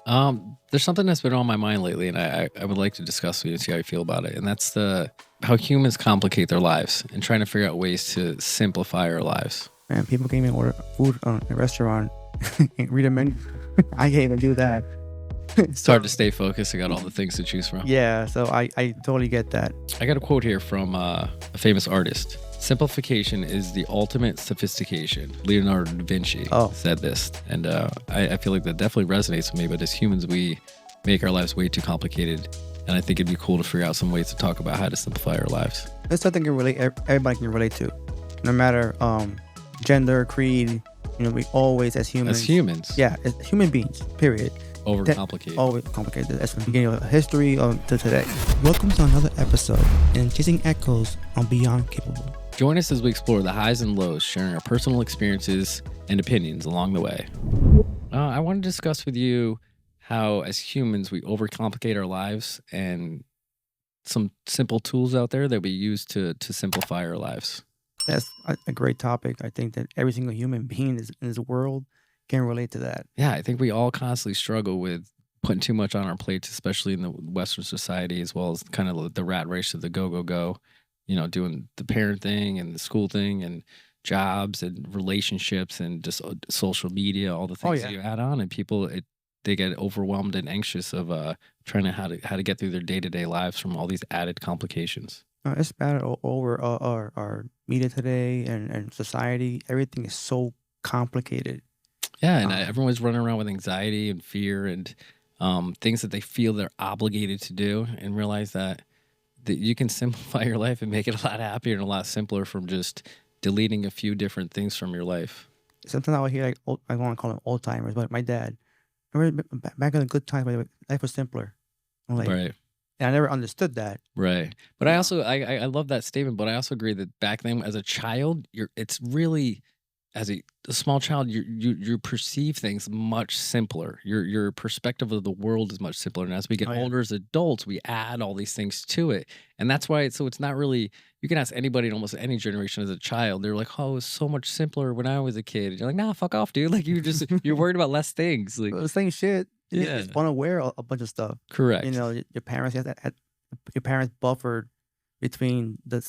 There's something that's been on my mind lately, and I would like to discuss with you and see how you feel about it. And that's the how humans complicate their lives and trying to figure out ways to simplify our lives. Man, people can't even order food on a restaurant and read a menu. I can't even do that. It's hard to stay focused. I got all the things to choose from. Yeah, so I totally get that. I got a quote here from a famous artist. Simplification is the ultimate sophistication. Leonardo da Vinci Oh. said this. And I feel like that definitely resonates with me. But as humans, we make our lives way too complicated. And I think it'd be cool to figure out some ways to talk about how to simplify our lives. It's something everybody can relate to, no matter gender, creed. We always as humans. Yeah, as human beings. Period. Overcomplicate. Always complicated. That's from the beginning of history to today. Welcome to another episode in Chasing Echoes on Beyond Capable. Join us as we explore the highs and lows, sharing our personal experiences and opinions along the way. I want to discuss with you how, as humans, we overcomplicate our lives and some simple tools out there that we use to simplify our lives. That's a great topic. I think that every single human being in this world can relate to that. Yeah, I think we all constantly struggle with putting too much on our plates, especially in the Western society, as well as kind of the rat race of the go. Doing the parent thing and the school thing and jobs and relationships and just social media, all the things that you add on, and people they get overwhelmed and anxious of trying to how to get through their day-to-day lives from all these added complications. It's bad all over our media today and society. Everything is so complicated. Yeah, and everyone's running around with anxiety and fear and things that they feel they're obligated to do, and realize that you can simplify your life and make it a lot happier and a lot simpler from just deleting a few different things from your life. Sometimes I would hear I want to call them old timers, but my dad. Remember back in the good times, life was simpler. Right. And I never understood that. Right. But I also I love that statement, but I also agree that back then as a child, it's really as a small child, you perceive things much simpler. Your perspective of the world is much simpler. And as we get older as adults, we add all these things to it. And that's why it's not really, you can ask anybody in almost any generation as a child, they're like, oh, it was so much simpler when I was a kid. And you're like, nah, fuck off, dude. Like you're worried about less things. Like the same shit. You Yeah. just unaware of a bunch of stuff. correct. Your parents your parents buffered between the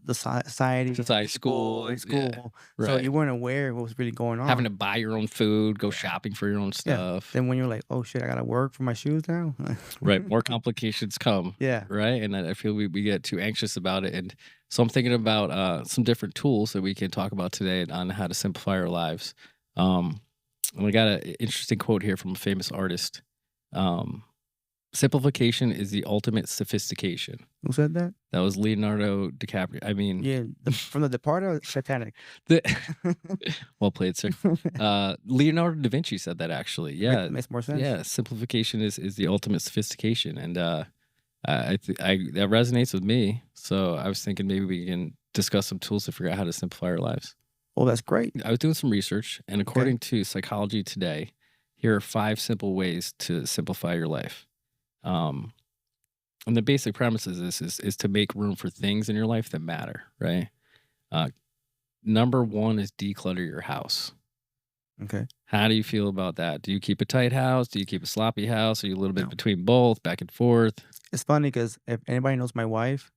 society, School. and Yeah. school. Right. So you weren't aware of what was really going on. Having to buy your own food, go shopping for your own stuff. Then when you're like, oh shit, I gotta work for my shoes now. Right. More complications come. Yeah. Right. And I feel we get too anxious about it. And so I'm thinking about some different tools that we can talk about today on how to simplify our lives. And we got an interesting quote here from a famous artist. Simplification is the ultimate sophistication. Who said that? That was Leonardo DiCaprio. I mean, Yeah, from the Departed or Titanic. well played, sir. Leonardo da Vinci said that actually. Yeah. Makes more sense. Yeah, simplification is the ultimate sophistication, and that resonates with me. So I was thinking maybe we can discuss some tools to figure out how to simplify our lives. Oh, that's great. I was doing some research, and according to Psychology Today, here are 5 simple ways to simplify your life. And the basic premise of this is to make room for things in your life that matter, right? Number 1 is declutter your house. Okay. How do you feel about that? Do you keep a tight house? Do you keep a sloppy house? Are you a little bit between both, back and forth? It's funny because if anybody knows my wife,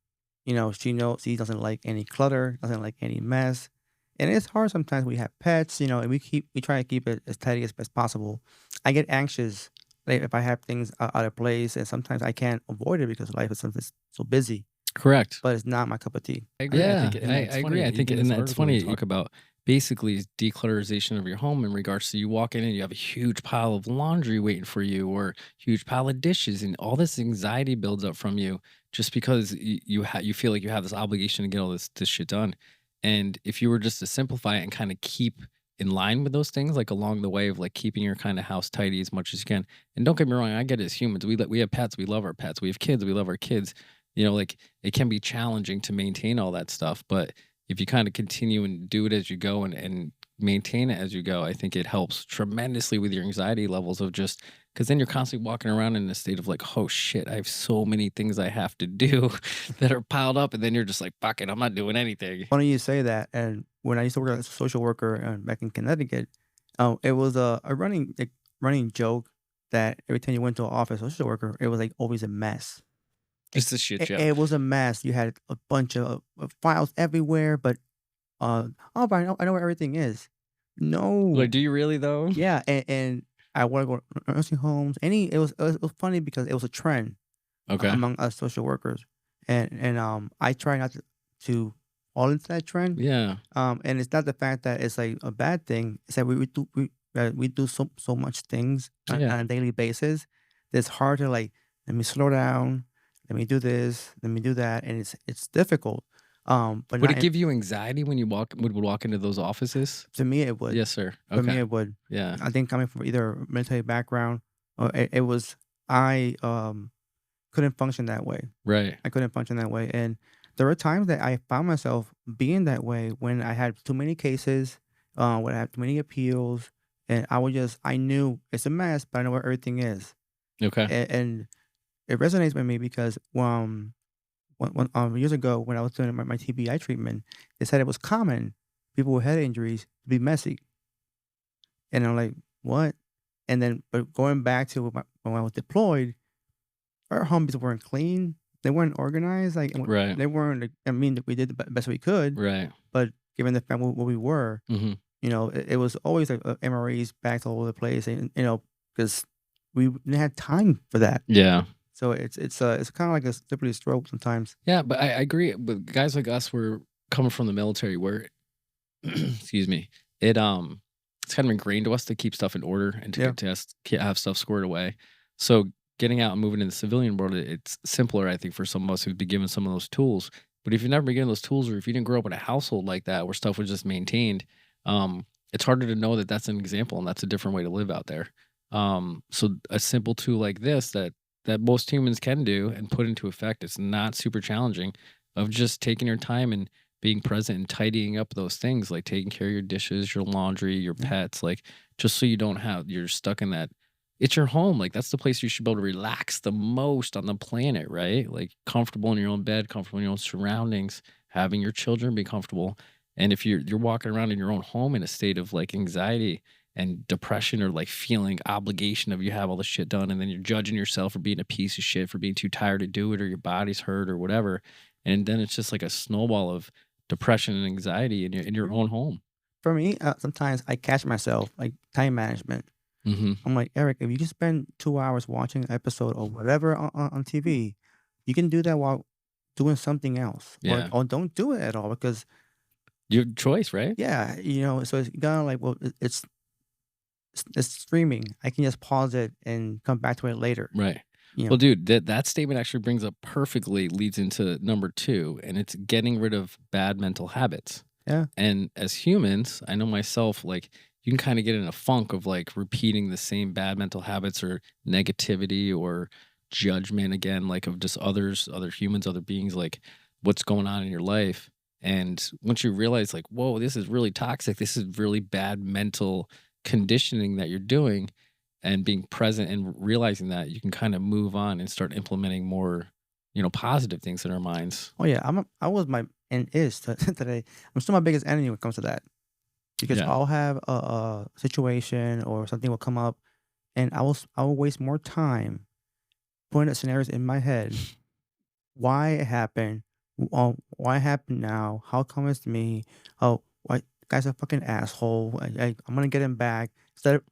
she doesn't like any clutter, doesn't like any mess. And it's hard sometimes. We have pets, and we try to keep it as tidy as possible. I get anxious if I have things out of place, and sometimes I can't avoid it because life is sometimes so busy. Correct. But it's not my cup of tea. I agree. I agree. I think, and it's funny to talk about basically declutterization of your home in regards to you walk in and you have a huge pile of laundry waiting for you, or huge pile of dishes, and all this anxiety builds up from you just because you feel like you have this obligation to get all this shit done. And if you were just to simplify it and kind of keep in line with those things, like along the way of like keeping your kind of house tidy as much as you can. And don't get me wrong, I get it as humans. We have pets, we love our pets. We have kids, we love our kids. Like it can be challenging to maintain all that stuff. But if you kind of continue and do it as you go and maintain it as you go, I think it helps tremendously with your anxiety levels of just because then you're constantly walking around in a state of like, oh shit, I have so many things I have to do that are piled up. And then you're just like, fuck it, I'm not doing anything. Funny you say that. And when I used to work as a social worker back in Connecticut, it was a running joke that every time you went to an office social worker, it was, like, always a mess. Like, Just a shit it show. it was a mess. You had a bunch of files everywhere, but, "Oh, but I know where everything is." Like, No. do you really though? Yeah, and I wanna go to nursing homes, any it was funny because it was a trend Okay. among us social workers, I try not to fall into that trend, Yeah. and it's not the fact that it's, like, a bad thing, it's that we do so much things Yeah. on a daily basis that it's hard to, like, "Let me slow down, let me do this, let me do that," and it's difficult, but Would not it give you anxiety when you would walk into those offices? to me, it would. Yes, sir. For me, Okay. it would. Yeah. I think coming from either a military background or it was I, couldn't function that way. Right. I couldn't function that way, and there were times that I found myself being that way when I had too many cases, when I had too many appeals, and I knew it's a mess, but I know where everything is, Okay. and it resonates with me because, years ago when I was doing my TBI treatment, they said it was common, people with head injuries to be messy, and I'm like, "What?" And then but going back to when I was deployed, our homes weren't clean, they weren't organized, like, Right. they weren't like I mean, we did the best we could, Right. but given the fact what we were, Mhm. it was always, like, MREs backed all over the place and, because we didn't have time for that. Yeah. So it's kinda like a slippery slope sometimes. Yeah, but I agree with guys like us, we're coming from the military where excuse me, it, it's kind of ingrained to us to keep stuff in order and to Yeah. get to us to have stuff squared away. So getting out and moving in the civilian world, it's simpler, I think, for some of us who've been given some of those tools. But if you've never been given those tools, or if you didn't grow up in a household like that where stuff was just maintained, it's harder to know that that's an example and that's a different way to live out there. So a simple tool like this that most humans can do and put into effect, it's not super challenging, of just taking your time and being present and tidying up those things, like taking care of your dishes, your laundry, your Yeah. pets, like just so you don't have you're stuck in that. It's your home. Like that's the place you should be able to relax the most on the planet, right? Like comfortable in your own bed, comfortable in your own surroundings, having your children be comfortable. And if you're walking around in your own home in a state of like anxiety and depression or like feeling obligation of you have all this shit done and then you're judging yourself for being a piece of shit for being too tired to do it or your body's hurt or whatever. And then it's just like a snowball of depression and anxiety in your own home. For me, sometimes I catch myself, like, time management. Mhm. I'm like, "Eric, if you can spend 2 hours watching an episode or whatever on TV, you can do that while doing something else, Yeah. or don't do it at all," because Your choice, right? yeah, so it's kinda like, well, it's streaming. I can just pause it and come back to it later, Right. you Well, know? dude, that statement actually brings up perfectly leads into number 2, and it's getting rid of bad mental habits. Yeah, And as humans, I know myself, like, you can kinda get in a funk of, like, repeating the same bad mental habits or negativity or judgment again, like, of just others, other humans, other beings, like, what's going on in your life. And once you realize, like, "Whoa, this is really toxic. This is really bad mental conditioning that you're doing," and being present and realizing that, you can kinda move on and start implementing more, positive things in our minds. oh, yeah, I was my and is to today. I'm still my biggest enemy when it comes to that, because Yeah. I'll have a situation or something will come up, and I will waste more time putting the scenarios in my head. Why it happened? Why it happened now? How come it's me? Oh, why guy's a fucking asshole. I'm gonna get him back instead of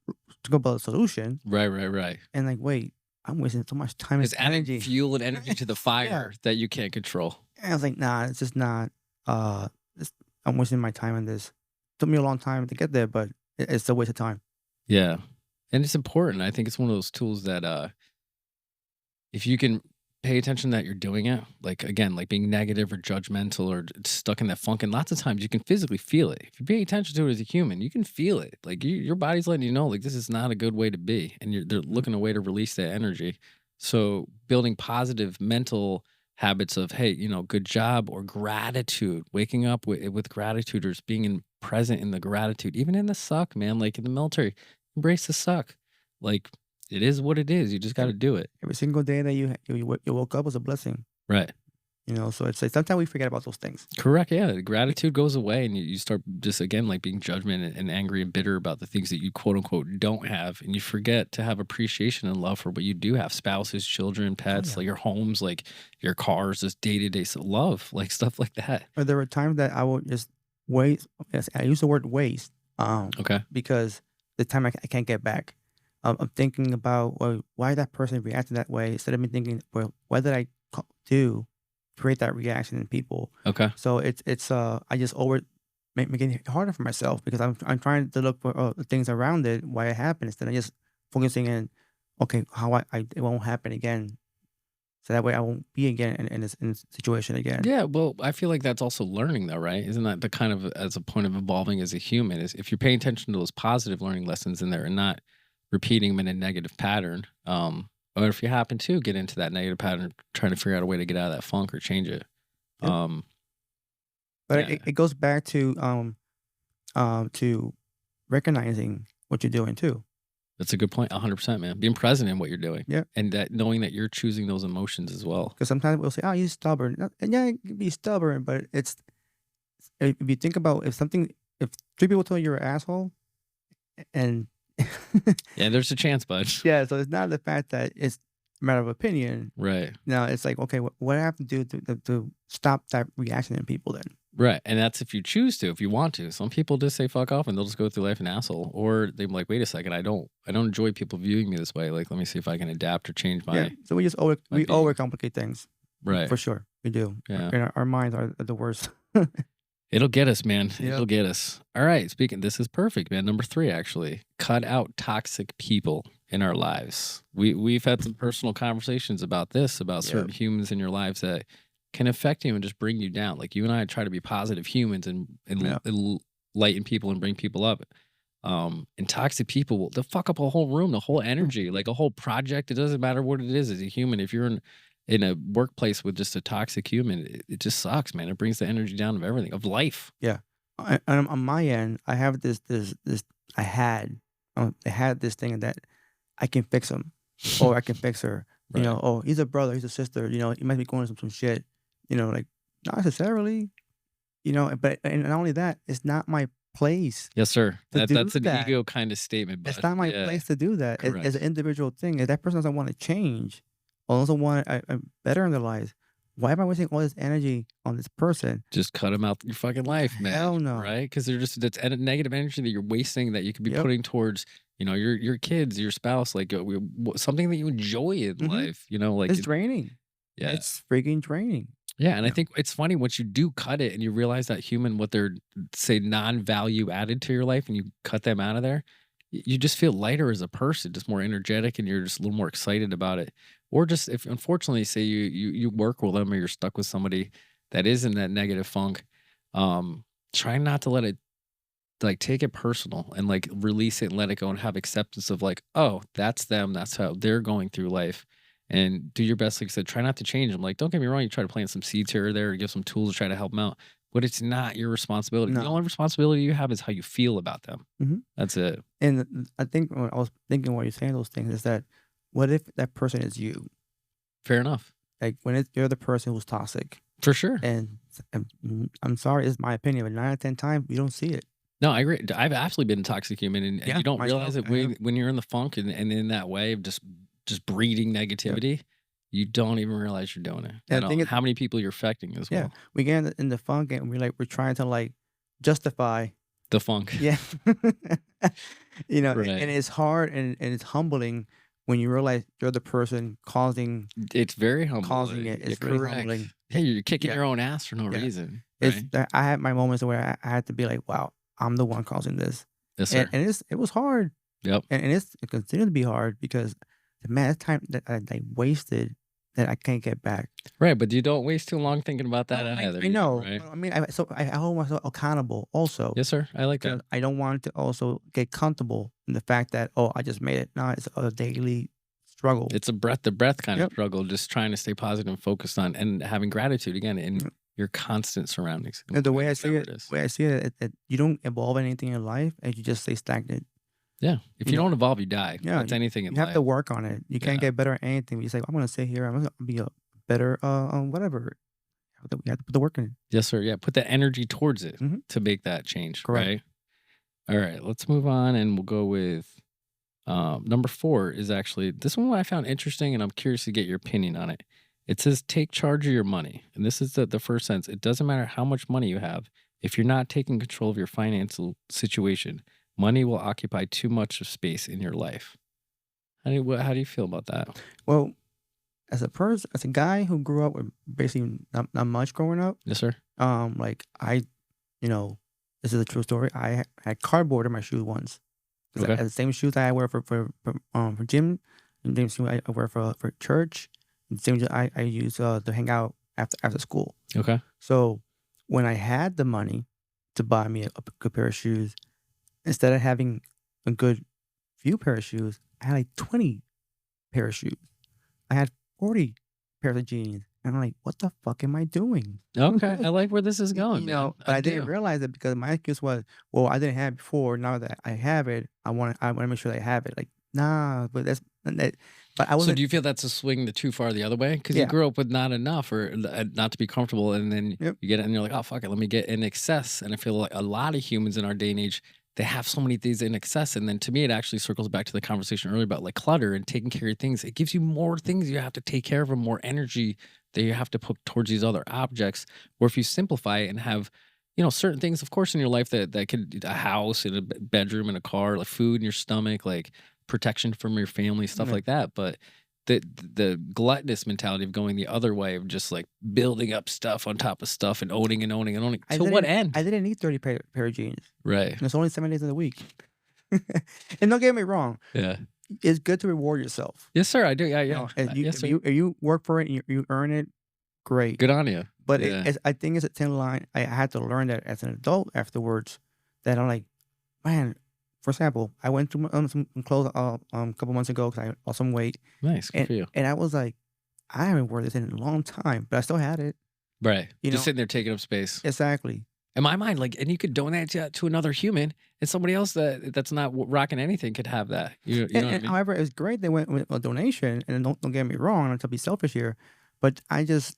to go about a solution. Right, right, right. And like, wait, I'm wasting so much time and It's adding energy. fuel and energy to the Yeah. fire that you can't control. And I was like, nah, it's just not. It's, I'm wasting my time on this. Took me a long time to get there, but it's a waste of time. Yeah. And it's important. I think it's one of those tools that, if you can pay attention that you're doing it, like again, like being negative or judgmental or stuck in that funk, and lots of times you can physically feel it. If you pay attention to it as a human, you can feel it. Like your body's letting you know, like this is not a good way to be, and they're Mhm. looking a way to release that energy. So building positive mental habits of hey, good job or gratitude, waking up with gratitude or just being present in the gratitude, even in the suck, man. Like in the military, embrace the suck. Like it is what it is. You just got to Every, do it. every single day that you woke up was a blessing. Right. So it's like sometimes we forget about those things. Correct. Yeah. Gratitude goes away and you start just again like being judgment and angry and bitter about the things that you quote unquote don't have. And you forget to have appreciation and love for what you do have. Spouses, children, Oh pets, yeah. like your homes, like your cars, just day to day love, like stuff like that. But there were times that I would just waste. Yes, I use the word waste, Okay. because the time I can't get back. I'm thinking about, well, why that person reacted that way, instead of me thinking, well, what did I do to create that reaction in people? Okay. So I just making it harder for myself, because I'm trying to look for the things around it, why it happened, instead of just focusing in, okay, how it won't happen again. So that way I won't be again in this situation again. Yeah, well, I feel like that's also learning though, right? Isn't that the kind of as a point of evolving as a human is if you're paying attention to those positive learning lessons in there and not repeating them in a negative pattern, or if you happen to get into that negative pattern, trying to figure out a way to get out of that funk or change it. Yep. Um, But yeah, it goes back to recognizing what you're doing too. that's a good point. 100%, man. Being present in what you're doing Yeah. and that knowing that you're choosing those emotions as well. Because sometimes we'll say, "Oh, he's stubborn." And yeah, you can be stubborn, but if you think about, if three people tell you you're an asshole, and Yeah, there's a chance, bud. yeah, so it's not the fact that it's a matter of opinion. Right. Now it's like, okay, what I have to do to stop that reaction in people then? Right, and that's if you choose to, if you want to. Some people just say "fuck off" and they'll just go through life an asshole, or they're like, "Wait a second, I don't enjoy people viewing me this way. Like, let me see if I can adapt or change Yeah. my So my we being." overcomplicate things, Right. for sure. We do. Yeah. And our minds are the worst. It'll get us, man. Yep. It'll get us. All right. Speaking, this is perfect, man. Number 3, actually, cut out toxic people in our lives. We've had some personal conversations about this, about Yep. certain humans in your lives that can affect you and just bring you down. Like you and I try to be positive humans Yeah. and lighten people and bring people up. And toxic people will they'll fuck up a whole room, the whole energy, like a whole project. It doesn't matter what it is as a human. If you're in a workplace with just a toxic human, it just sucks, man. It brings the energy down of everything, of life. Yeah. And on my end, I have this I had this thing that I can fix him, or I can fix her. Right. Oh, he's a brother, he's a sister. He might be going through some shit. Like, not necessarily. But and not only that, it's not my place Yes, sir. to do That's an that. ego kind of statement, It's but not my yeah, place to do that. As an correct. individual thing, if that person doesn't want to change, or doesn't want a better in their lives, why am I wasting all this energy on this person? Just cut them out your fucking life, man. Hell no. Right? Because they're just that's negative energy that you're wasting that you could be Yep. putting towards, your kids, your spouse, like something that you enjoy in Hmm. life. Like It's draining. yeah. It's freaking draining. Yeah, and I Yeah. think it's funny once you do cut it and you realize that human, what they're say non-value added to your life, and you cut them out of there, you just feel lighter as a person, just more energetic, and you're just a little more excited about it. Or just if unfortunately, say you work with them or you're stuck with somebody that is in that negative funk, try not to let it like take it personal and like release it and let it go and have acceptance of like, oh, that's them, that's how they're going through life. And do your best, like I said, try not to change them. Like, don't get me wrong, you try to plant some seeds here or there or give some tools to try to help them out, but it's not your responsibility. The No. only responsibility you have is how you feel about them. Mhm. That's it. And I think when I was thinking while you're saying those things is that, what if that person is you? Fair enough. Like, when you're the person who's toxic, For sure. and I'm sorry, it's my opinion, but 9 out of 10 times we don't see it. No, I agree. I've absolutely been a toxic human, and Yeah, you don't realize myself, it I have. when you're in the funk and in that way of just breeding Yep. negativity. You don't even realize you're doing it And at the all. thing is, How many people you're affecting as yeah, well. we get in the funk, and we're trying to, like, justify. The funk. Yeah. Right. And it's hard, and it's humbling when you realize you're the person It's very causing humbling. it. You're It's really correct. humbling. Yeah, you're kicking Yeah, your own ass for no yeah. reason, It's right? that I had my moments where I had to be like, "Wow, I'm the one causing this." Yes, And sir. it was hard, Yep. and it continued to be hard, because the man, that time that I wasted, that I can't get back. Right, but you don't waste too long thinking about that No, either, I know. right? But I mean, I hold myself accountable also, Yes, sir. I like that. because I don't want to also get comfortable in the fact that, "Oh, I just made it." No, it's a daily struggle. It's a breath to breath kind of Yep. struggle, just trying to stay positive and focused on and having gratitude again in Yep. your constant surroundings, And the way I see whatever it, it is. that you don't evolve anything in life, and you just stay stagnant. Yeah. If You you know, don't evolve, you die. yeah, That's anything in you have to life. work on it. You can't Yeah. get better at anything. You say, "I'm gonna sit here. I'm gonna be a better, whatever." We have to put the work in. Yes, sir. Yeah, put the energy towards it Hmm. to make that change, Correct. right? All right, let's move on and we'll go with number 4 is actually this one I found interesting and I'm curious to get your opinion on it. It says take charge of your money. And this is the first sentence. It doesn't matter how much money you have. If you're not taking control of your financial situation, money will occupy too much of space in your life. How do you feel about that? Well, as a guy who grew up with basically not much growing up, Yes, sir. like you know, this is a true story. I had cardboard in my shoes once. I Okay. had the same shoes I wear for gym, and the same shoes I wear for church, and the same shoes I use to hang out after school. Okay. So when I had the money to buy me a good pair of shoes, instead of having a good few pair of shoes, I had like 20 pair of shoes. I had 40 pairs of jeans. And I'm like, what the fuck am I doing? Okay. I like where this is You going, man. know, but I I didn't do. realize it because my excuse was, well, I didn't have it before. Now that I have it, I want to make sure that I have it. Like, nah, but but I So wasn't, do you feel that's a swing too far the other way? Because you yeah, grew up with not enough or not to be comfortable, and then yep, you get it, and you're like, "Oh fuck it, let me get in excess." And I feel like a lot of humans in our day and age, they have so many things in excess, and then to me, it actually circles back to the conversation earlier about like clutter and taking care of things. It gives you more things you have to take care of, and more energy that you have to put towards these other objects. Or if you simplify it and have certain things, of course, in your life that could a house and a bedroom and a car, like food in your stomach, like protection from your family, stuff yeah. like that. But the gluttonous mentality of going the other way of just like building up stuff on top of stuff and owning and owning and owning. I To what didn't, end? I didn't need 30 pair of jeans. Right. And it's only 7 days of the week. And don't get me wrong, Yeah. it's good to reward yourself. Yes, sir. I do. Yeah. You Yeah. know, if you Yes, if sir. you if you work for it and you earn it, great. Good on you. But Yeah. I think it's a thin line. I had to learn that as an adult afterwards. That I'm like, man. For example, I went through some clothes a couple months ago because I lost some weight, Nice. Good and for you. and I was like, I haven't worn this in a long time, but I still had it. Right. You Just know sitting there taking up space. exactly. In my mind, like, and you could donate to another human, and somebody else that's not rocking anything could have that. You know what I And mean? however, it's great they went with a donation, and don't get me wrong, not to be selfish here, but I just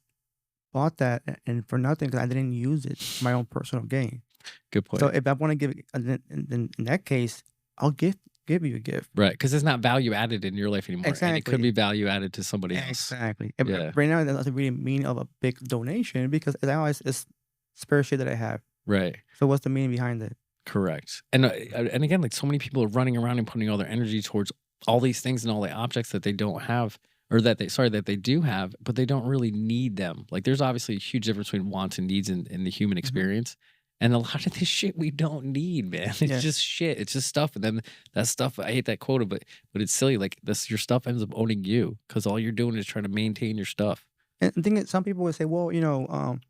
bought that and for nothing because I didn't use it for my own personal gain. Good So point. if I want to give it, then in that case, I'll give you a gift. Right. Because it's not value added in your life anymore, and it could be Exactly. value added to somebody else. Exactly. Yeah. Right now, that doesn't really mean of a big donation because now it's spare shit that I have. Right. So what's the meaning behind it? Correct. And again, like so many people are running around and putting all their energy towards all these things and all the objects that they don't have, or that they do have, but they don't really need them. Like there's obviously a huge difference between wants and needs in the human Hmm. experience. And a lot of this shit we don't need, man. It's Yeah. just shit. It's just stuff. And then that stuff, I hate that quote, but it's silly. Like this your stuff ends up owning you because all you're doing is trying to maintain your stuff. And the thing is, some people would say, well, you don't want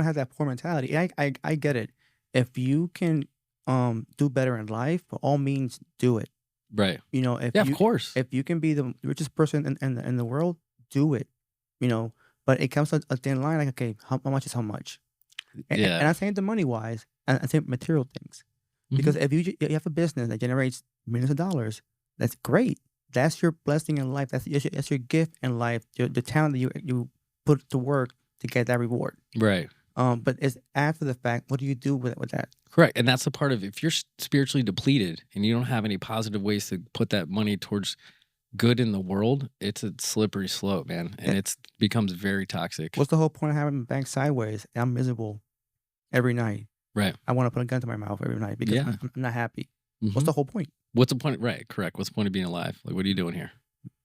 to have that poor mentality. I get it. If you can do better in life, by all means, do it. Right. You know, if Yeah, of you course. if you can be the richest person in the world, do it. You know, but it comes to a thin line. Like, okay, how much is how much? And Yeah. I'm saying the money wise, and I think material things. Mhm. Because if you have a business that generates millions of dollars, that's great. That's your blessing in life. That's your gift in life. The talent that you put to work to get that reward. Right. But it's after the fact. What do you do with that? Correct, and that's the part of if you're spiritually depleted and you don't have any positive ways to put that money towards good in the world, it's a slippery slope, man, and Eh, it's becomes very toxic. What's the whole point of having the bank sideways? And I'm miserable every night. Right. I want to put a gun to my mouth every night because Yeah. I'm not happy. What's Mhm. the whole point? What's the point? Right. Correct. What's the point of being alive? Like, what are you doing here?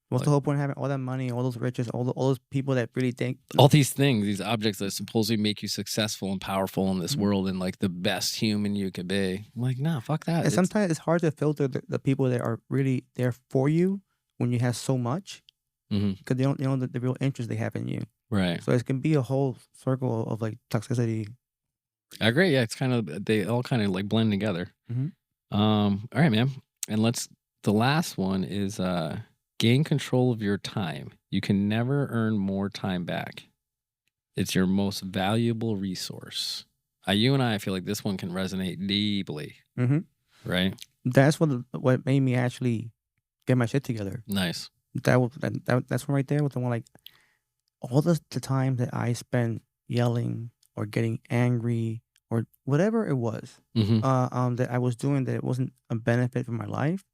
What's the Like whole point of having all that money, all those riches, all those people that really think? all these things, these objects that supposedly make you successful and powerful in this Mhm. world and like the best human you could be. I'm like, nah, fuck that. And It's sometimes it's hard to filter the people that are really there for you when you have so much Mhm. because they don't know the real interest they have in you. Right. So it can be a whole circle of like toxicity. I agree. Yeah, it's kind of they all kind of like blend together. Mhm. All right, man. And the last one is gain control of your time. You can never earn more time back. It's your most valuable resource. You and I feel like this one can resonate deeply, Mhm. right? That's what made me actually get my shit together. That's one right there with the one like all the time that I spend, yelling or getting angry or whatever it was, Mhm. that I was doing that it wasn't a benefit for my life,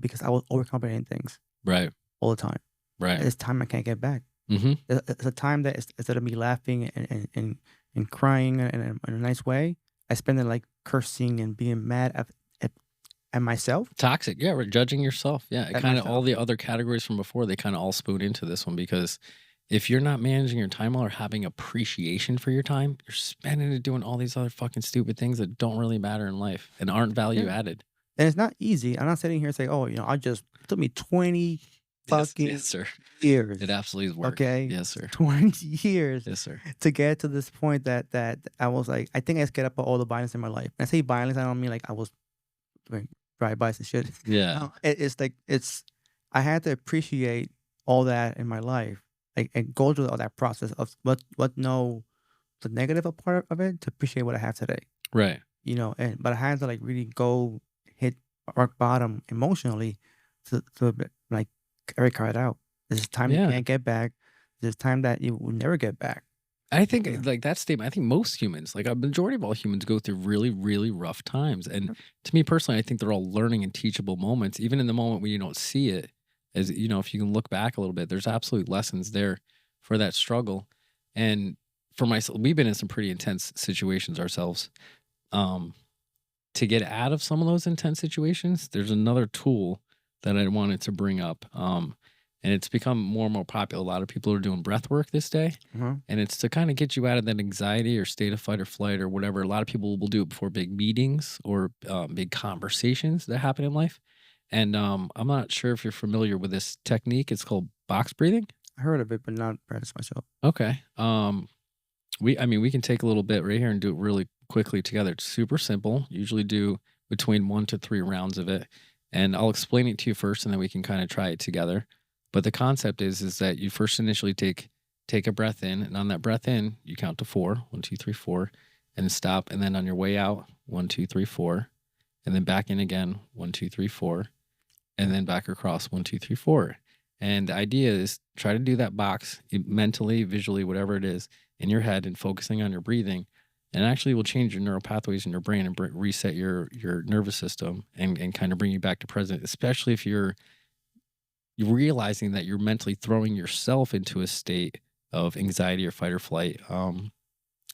because I was overcomplicating things Right. all the time. Right. It's time I can't get back. Mhm. It's a time that instead of me laughing and crying in a nice way, I spend it like cursing and being mad at, at myself. Toxic. Yeah, we're judging yourself. Yeah, it At kinda all myself. the other categories from before, they kinda all spoon into this one because if you're not managing your time well or having appreciation for your time, you're spending it doing all these other fucking stupid things that don't really matter in life and aren't value Yeah. added. And it's not easy. I'm not sitting here saying, "Oh, I just it took me 20 Yes, yes, fucking sir. It years." absolutely is work. Okay? Yes, sir. 20 years Yes, sir. to get to this point that I was like, I think I scared up all the violence in my life. When I say violence, I don't mean like I was doing drive-bys and shit. Yeah. No, it's like I had to appreciate all that in my life, like, and go through all that process of what know the negative part of it to appreciate what I have today. Right. But I had to, like, really go hit rock bottom emotionally to be like, Eric cried out. This is time you Yeah. can't get back. This is time that you will never get back. I think, Yeah. like, that statement I think most humans, like, a majority of all humans go through really, really rough times, and to me personally, I think they're all learning and teachable moments, even in the moment when you don't see it, if you can look back a little bit, there's absolute lessons there for that struggle, and for myself we've been in some pretty intense situations ourselves, um, to get out of some of those intense situations, there's another tool that I wanted to bring up, and it's become more and more popular. A lot of people are doing breath work this day, Uh-huh. and it's to kind of get you out of that anxiety or state of fight or flight or whatever. A lot of people will do it before big meetings or big conversations that happen in life. And I'm not sure if you're familiar with this technique. It's called box breathing. I heard of it, but not practice myself. Okay. We can take a little bit right here and do it really quickly together. It's super simple. Usually do between 1 to 3 rounds of it, and I'll explain it to you first, and then we can kind of try it together. But the concept is that you first initially take a breath in, and on that breath in, you count to four, 1, 2, 3, 4, and then stop, and then on your way out, 1, 2, 3, 4, and then back in again, 1, 2, 3, 4, and then back across 1, 2, 3, 4. And the idea is try to do that box mentally, visually, whatever it is, in your head and focusing on your breathing. And actually will change your neural pathways in your brain and reset your nervous system and kind of bring you back to present, especially if you're realizing that you're mentally throwing yourself into a state of anxiety or fight or flight. And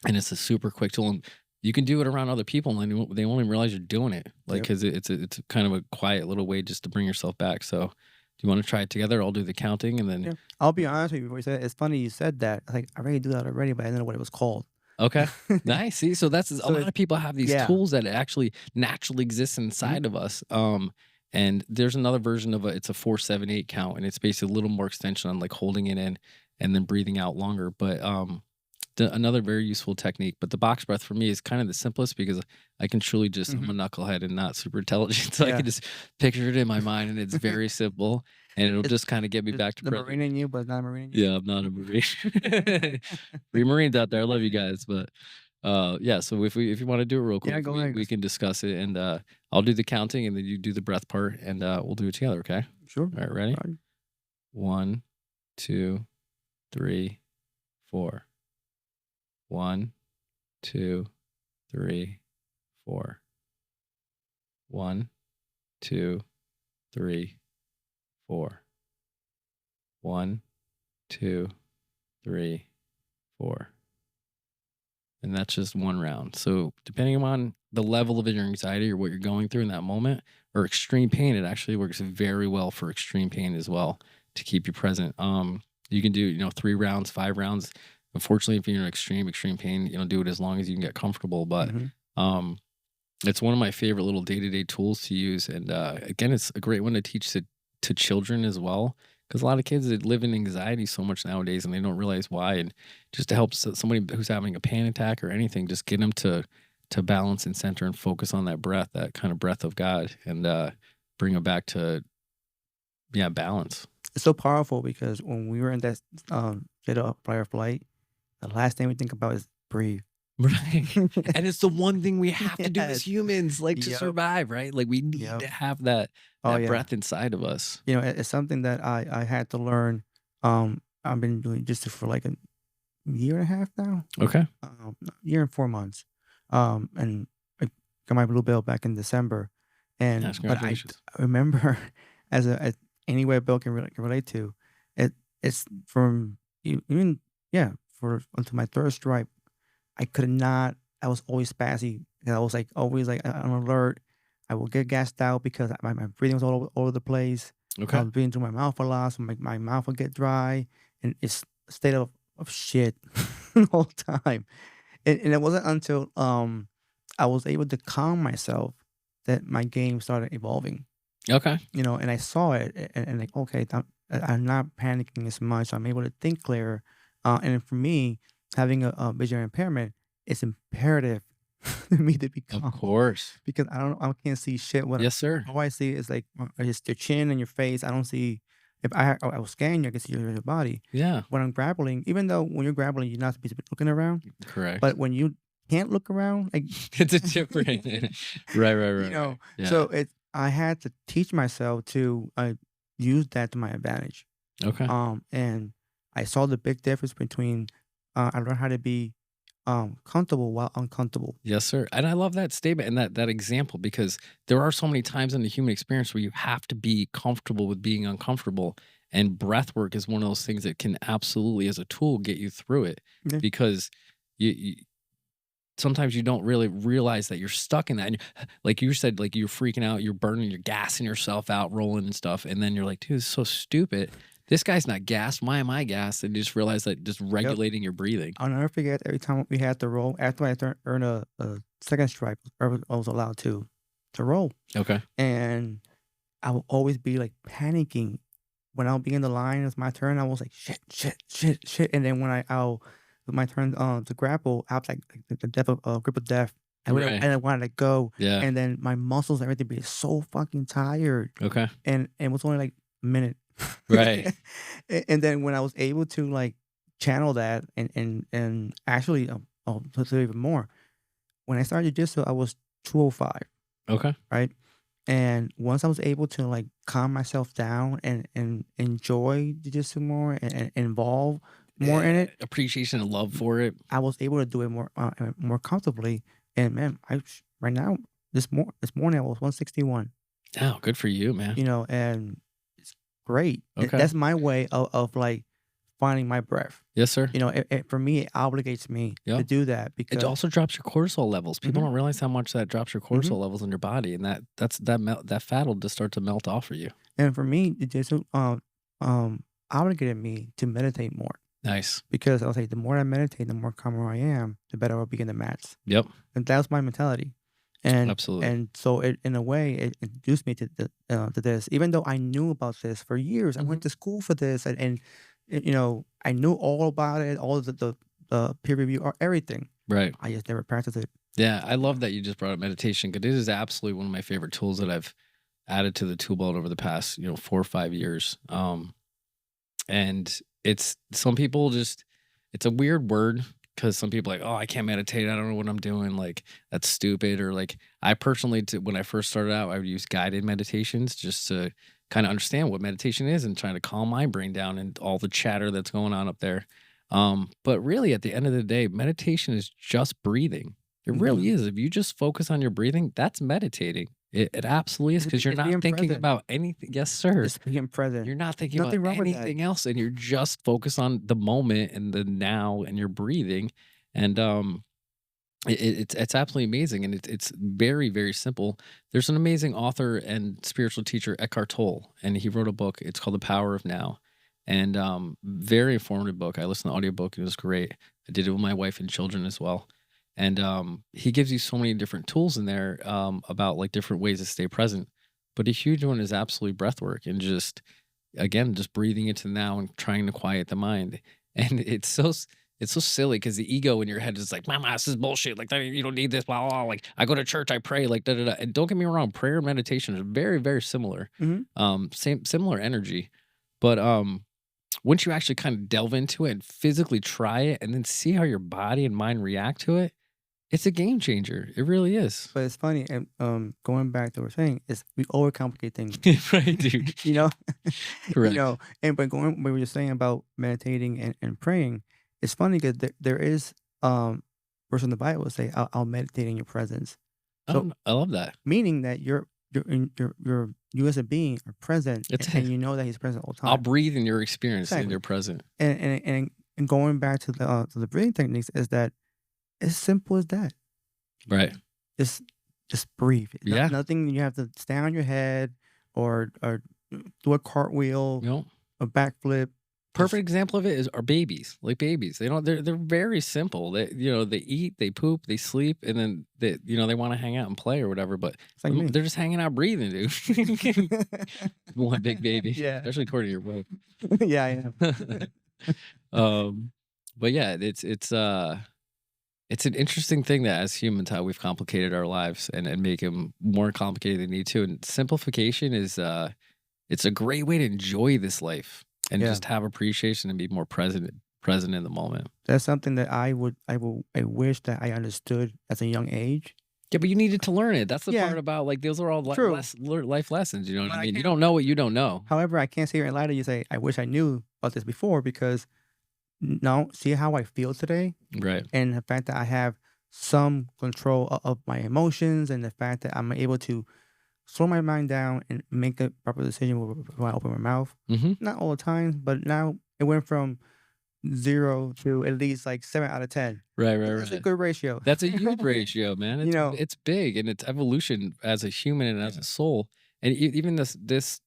it's a super quick tool. And you can do it around other people and they won't even realize you're doing it. Like, Yep. cause it's kind of a quiet little way just to bring yourself back. So do you want to try it together? I'll do the counting and then Yeah. I'll be honest with you before you said it. It's funny you said that. Like, I already do that already, but I didn't know what it was called. okay. Nice. See, so that's a So lot it's of people have these yeah. tools that actually naturally exist Mhm. inside of us. And there's another version of it's a 4, 7, 8 count, and it's basically a little more extension on like holding it in and then breathing out longer. But another very useful technique. But the box breath for me is kind of the simplest because I can truly just I'm a Mhm. knucklehead and not super intelligent, so I can Yeah. just picture it in my mind, and it's very simple, and it'll It's just kind of get me it's back to the present. Marine in you, but it's not a Marine in you. Yeah, I'm not a Marine. For you Marines out there, I love you guys, but, yeah, so if you wanna do it real Yeah, quick, go we ahead. we can discuss it, and, I'll do the counting, and then you do the breath part, and, we'll do it together, okay? Sure. Alright, ready? Alright. 1, 2, 3, 4. 1, 2, 3, 4. 1, 2, 3, 4. 1, 2, 3, 4. And that's just one round. So depending on the level of your anxiety or what you're going through in that moment or extreme pain, it actually works very well for extreme pain as well to keep you present. You can do, 3 rounds, 5 rounds. Unfortunately, if you're in extreme pain, do it as long as you can get comfortable. But Mhm. um it's one of my favorite little day-to-day tools to use, and, again, it's a great one to teach to children as well, because a lot of kids, they live in anxiety so much nowadays, and they don't realize why, and just to help somebody who's having a panic attack or anything, just get them to balance and center and focus on that breath, that kind of breath of God, and, bring them back to, yeah, balance. It's so powerful because when we were in that state of fight or flight, the last thing we think about is breathe. Right, and it's the one thing we have to do as Yes. humans, like, to Yep. survive, right? Like, we need Yep. to have that Oh yeah. breath inside of us. It's something that I had to learn. I've been doing just for like year and a half now, Okay. year and 4 months. And I got my blue belt back in December, Yeah, and but congratulations. I remember as any way Bill can relate to it. It's from even yeah for until my third stripe. I could not. I was always spazzy. And I was like always like on alert. I would get gassed out because my breathing was all over the place. I Okay. was breathing through my mouth a lot, so my mouth would get dry, and it's a state of shit the whole time. And it wasn't until I was able to calm myself that my game started evolving. Okay. And I saw it, and like, okay, I'm not panicking as much. I'm able to think clearer. And for me, having a visual impairment, it's imperative for me to be Of calm course. because I can't see shit. Yes, sir. All I see is like just your chin and your face. I don't see. If I will scan you, I can see your body. Yeah. When I'm grappling, even though when you're grappling, you're not supposed to be looking around, Correct. but when you can't look around, like It's a different right, right, You right, right. know, Yeah. so I had to teach myself to, use that to my advantage. Okay. And I saw the big difference between, I learned how to be, comfortable while uncomfortable. Yes, sir. And I love that statement and that example because there are so many times in the human experience where you have to be comfortable with being uncomfortable. And breath work is one of those things that can absolutely, as a tool, get you through it Yeah. because you sometimes you don't really realize that you're stuck in that. And like you said, like you're freaking out, you're burning, you're gassing yourself out, rolling and stuff. And then you're like, dude, this is so stupid. This guy's not gassed. Why am I gassed? And you just realize that just Yep. regulating your breathing. I'll never forget every time we had to roll after I earned a second stripe, I was allowed to roll. Okay. And I will always be like panicking when I'll be in the line. It's my turn. I was like shit, shit, shit, shit. And then when I'll my turn to grapple, I was like the death of grip of death. Right. And I wanted to go, Yeah. and then my muscles and everything be so fucking tired, Okay. and it was only like a minute. Right. And then when I was able to like channel that and actually to say even more, when I started jiu-jitsu, I was 205, Okay. right? And once I was able to like calm myself down and enjoy jujitsu more and involve more in it, Appreciation and love for it. I was able to do it more comfortably. And man, right now this morning I was 161. Oh, good for you, man. And it's great. Okay. That's my way of like finding my breath. Yes, sir. For me, it obligates me to Yep. do that It because also drops your cortisol levels. People Mhm, don't realize how much that drops your mhm. cortisol levels in your body, and that fat will just start to melt off for you. And for me, jujitsu obligated me to meditate more. Nice. Because I was like, the more I meditate, the more calmer I am, the better I'll be in the mats. Yep. And that was my mentality. And Absolutely. and so it in a way it introduced me to this. Even though I knew about this for years, I Mhm. went to school for this, and I knew all about it, all of the peer review or everything. Right. I just never practiced it. Yeah, I love that you just brought up meditation because it is absolutely one of my favorite tools that I've added to the tool belt over the past 4 or 5 years. And it's some people just it's a weird word because some people are like, oh, I can't meditate. I don't know what I'm doing. Like that's stupid. Or like I personally, when I first started out, I would use guided meditations just to kind of understand what meditation is and trying to calm my brain down and all the chatter that's going on up there. But really, at the end of the day, meditation is just breathing. It really Mhm. is. If you just focus on your breathing, that's meditating. It absolutely is because you're It's not being thinking present. about anything. Yes, sir. It's being present. You're not There's thinking about nothing wrong with that. anything else, and you're just focused on the moment and the now and your breathing, and, it's absolutely amazing, and it's very, very simple. There's an amazing author and spiritual teacher, Eckhart Tolle, and he wrote a book, it's called The Power of Now, and, very informative book. I listened to the audiobook, it was great. I did it with my wife and children as well, and, he gives you so many different tools in there, about, like, different ways to stay present, but a huge one is absolutely breath work and just again, just breathing into the now and trying to quiet the mind. And it's so silly because the ego in your head is like, "Mama, this is bullshit. Like, you don't need this." Blah, blah, blah. Like, I go to church, I pray, like da da da. And don't get me wrong, prayer and meditation is very, very similar. Mhm. Similar energy, but once you actually kind of delve into it and physically try it, and then see how your body and mind react to it, it's a game changer. It really is. But it's funny, and going back to what we're saying is we overcomplicate things. Right, dude. you know, Correct. and but going what we were just saying about meditating and praying, it's funny 'cause there is, verse in the Bible that say, "I'll meditate in your presence." Oh, So, I love that. meaning that you as a being are present, It's and you know that he's present all the I'll time. breathe in your experience in Exactly. your present. And going back to the breathing techniques is that it's simple as that. Right. Just just breathe. Yeah. Nothing you have to stand on your head or do a cartwheel, You know, a backflip. perfect Just example of it is our babies. Like babies, they don't. They're very simple. They eat, they poop, they sleep, and then they want to hang out and play or whatever. But it's like me. they're just hanging out, breathing, dude. One big baby, Yeah. especially according to your wife. Yeah, I am. um, but yeah, it's an interesting thing that as humans, how we've complicated our lives and make them more complicated than they need to. And simplification is it's a great way to enjoy this life and Yeah. just have appreciation and be more present in the moment. That's something that I wish that I understood at a young age. Yeah, but you needed to learn it. That's the Yeah, part about like those are all true. life lessons. You know what But I I mean? You can't don't know what you don't know. however, I can't sit here and lie to you say, "I wish I knew about this before," because no, see how I feel today, Right. and the fact that I have some control of my emotions, and the fact that I'm able to slow my mind down and make a proper decision when I open my mouth. Hmm. Not all the time, but now it went from 0 to at least, like, 7 out of 10. Right. Right. That's a Right. good ratio. That's a huge ratio, man. You know It's big and it's evolution as a human and as Yeah. a soul. And even this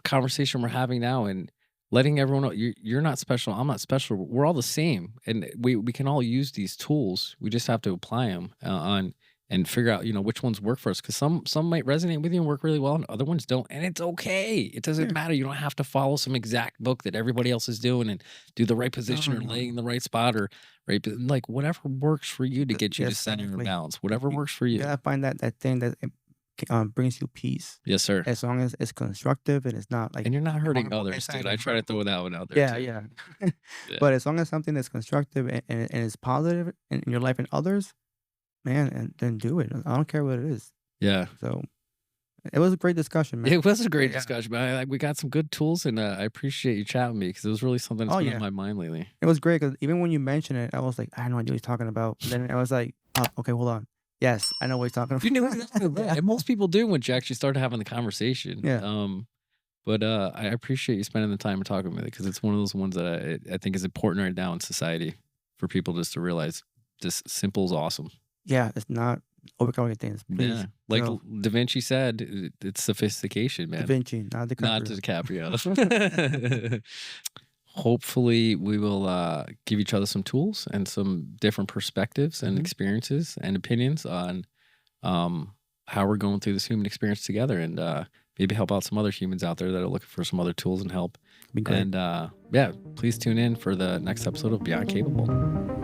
conversation we're having now and letting everyone know you're not special, I'm not special. We're all the same, and we can all use these tools. We just have to apply them on and figure out which ones work for us. Because some might resonate with you and work really well, and other ones don't. And it's okay. It doesn't Yeah. matter. You don't have to follow some exact book that everybody else is doing and do the right No, position no, or no, laying no. the right spot or right, like whatever works for you to get you Yeah, to center and exactly. balance. Whatever You works for you you. gotta find that thing that brings you peace, Yes, sir. as long as it's constructive and it's not, like, And you're not hurting harmful. others, dude. Exactly, I try to harmful. throw that one out there Yeah, too. yeah. Yeah. But as long as something that's constructive and is positive in your life and others, man, and then do it. I don't care what it is. Yeah. So, it was a great discussion, man. It was a great Yeah. discussion, man. We got some good tools, and I appreciate you chatting with me because it was really something that's Oh, been on yeah. my mind lately. It was great because even when you mentioned it, I was like, "I have no idea what he's talking about." Then I was like, "Oh, okay, hold on. Yes, I know what he's talking You knew about." exactly right, Yeah. and most people do once you actually start having the conversation. Yeah. But I appreciate you spending the time and talking with me because it's one of those ones that I think is important right now in society for people just to realize just simple is awesome. Yeah, it's not overcomplicating things, Yeah, please. like So, Da Vinci said, it's sophistication, Da man, Vinci, not not DiCaprio. DiCaprio. Hopefully, we will give each other some tools and some different perspectives and Mhm. experiences and opinions on how we're going through this human experience together, and maybe help out some other humans out there that are looking for some other tools and help. Be great. And yeah, please tune in for the next episode of Beyond Capable.